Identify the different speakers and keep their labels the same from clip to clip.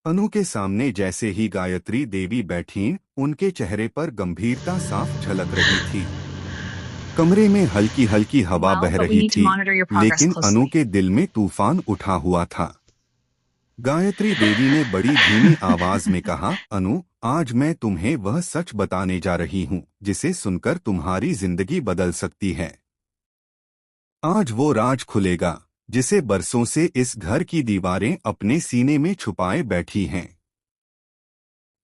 Speaker 1: अनु के सामने जैसे ही गायत्री देवी बैठीं, उनके चेहरे पर गंभीरता साफ झलक रही थी। कमरे में हल्की हल्की हवा
Speaker 2: Well,
Speaker 1: बह
Speaker 2: but we
Speaker 1: रही
Speaker 2: need to
Speaker 1: थी,
Speaker 2: monitor your progress
Speaker 1: लेकिन अनु
Speaker 2: closely.
Speaker 1: के दिल में तूफान उठा हुआ था। गायत्री देवी ने बड़ी धीमी आवाज में कहा, अनु, आज मैं तुम्हें वह सच बताने जा रही हूँ जिसे सुनकर तुम्हारी जिंदगी बदल सकती है। आज वो राज खुलेगा जिसे बरसों से इस घर की दीवारें अपने सीने में छुपाए बैठी हैं।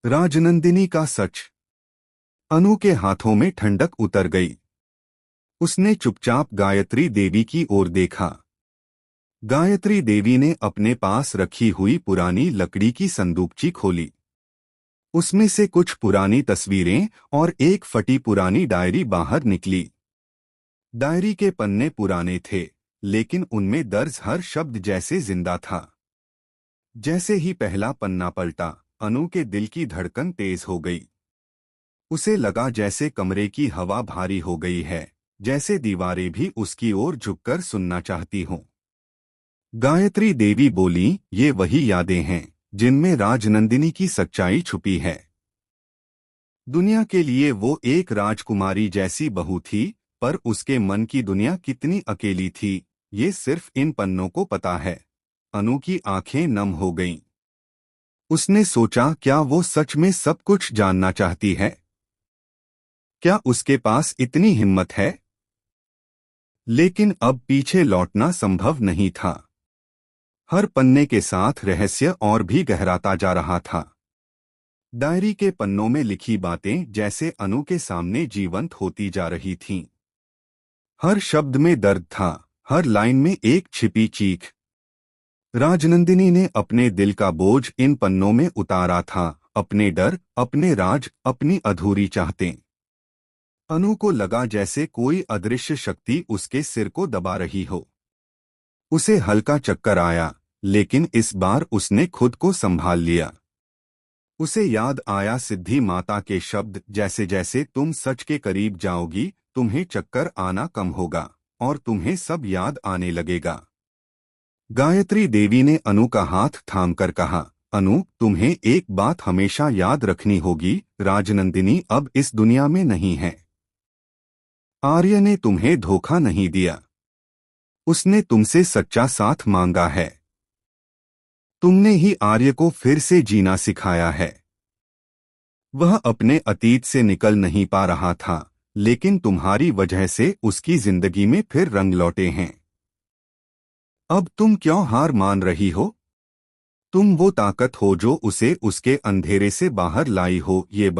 Speaker 1: राजनंदिनी का सच। अनु के हाथों में ठंडक उतर गई। उसने चुपचाप गायत्री देवी की ओर देखा। गायत्री देवी ने अपने पास रखी हुई पुरानी लकड़ी की संदूकची खोली। उसमें से कुछ पुरानी तस्वीरें और एक फटी पुरानी डायरी बाहर निकली। डायरी के पन्ने पुराने थे, लेकिन उनमें दर्ज हर शब्द जैसे जिंदा था। जैसे ही पहला पन्ना पलटा, अनु के दिल की धड़कन तेज हो गई। उसे लगा जैसे कमरे की हवा भारी हो गई है, जैसे दीवारें भी उसकी ओर झुककर सुनना चाहती हों। गायत्री देवी बोली, ये वही यादें हैं जिनमें राजनंदिनी की सच्चाई छुपी है। दुनिया के लिए वो एक राजकुमारी जैसी बहू थी, पर उसके मन की दुनिया कितनी अकेली थी, ये सिर्फ इन पन्नों को पता है। अनु की आंखें नम हो गईं। उसने सोचा, क्या वो सच में सब कुछ जानना चाहती है? क्या उसके पास इतनी हिम्मत है? लेकिन अब पीछे लौटना संभव नहीं था। हर पन्ने के साथ रहस्य और भी गहराता जा रहा था। डायरी के पन्नों में लिखी बातें जैसे अनु के सामने जीवंत होती जा रही थीं। हर शब्द में दर्द था, हर लाइन में एक छिपी चीख। राजनंदिनी ने अपने दिल का बोझ इन पन्नों में उतारा था, अपने डर, अपने राज, अपनी अधूरी चाहतें। अनु को लगा जैसे कोई अदृश्य शक्ति उसके सिर को दबा रही हो। उसे हल्का चक्कर आया, लेकिन इस बार उसने खुद को संभाल लिया। उसे याद आया सिद्धि माता के शब्द, जैसे जैसे तुम सच के करीब जाओगी, तुम्हें चक्कर आना कम होगा और तुम्हें सब याद आने लगेगा। गायत्री देवी ने अनु का हाथ थामकर कहा, अनु, तुम्हें एक बात हमेशा याद रखनी होगी, राजनंदिनी अब इस दुनिया में नहीं है। आर्य ने तुम्हें धोखा नहीं दिया। उसने तुमसे सच्चा साथ मांगा है। तुमने ही आर्य को फिर से जीना सिखाया है। वह अपने अतीत से निकल नहीं पा रहा था, लेकिन तुम्हारी वजह से उसकी जिंदगी में फिर रंग लौटे हैं। अब तुम क्यों हार मान रही हो? तुम वो ताकत हो जो उसे उसके अंधेरे से बाहर लाई हो। ये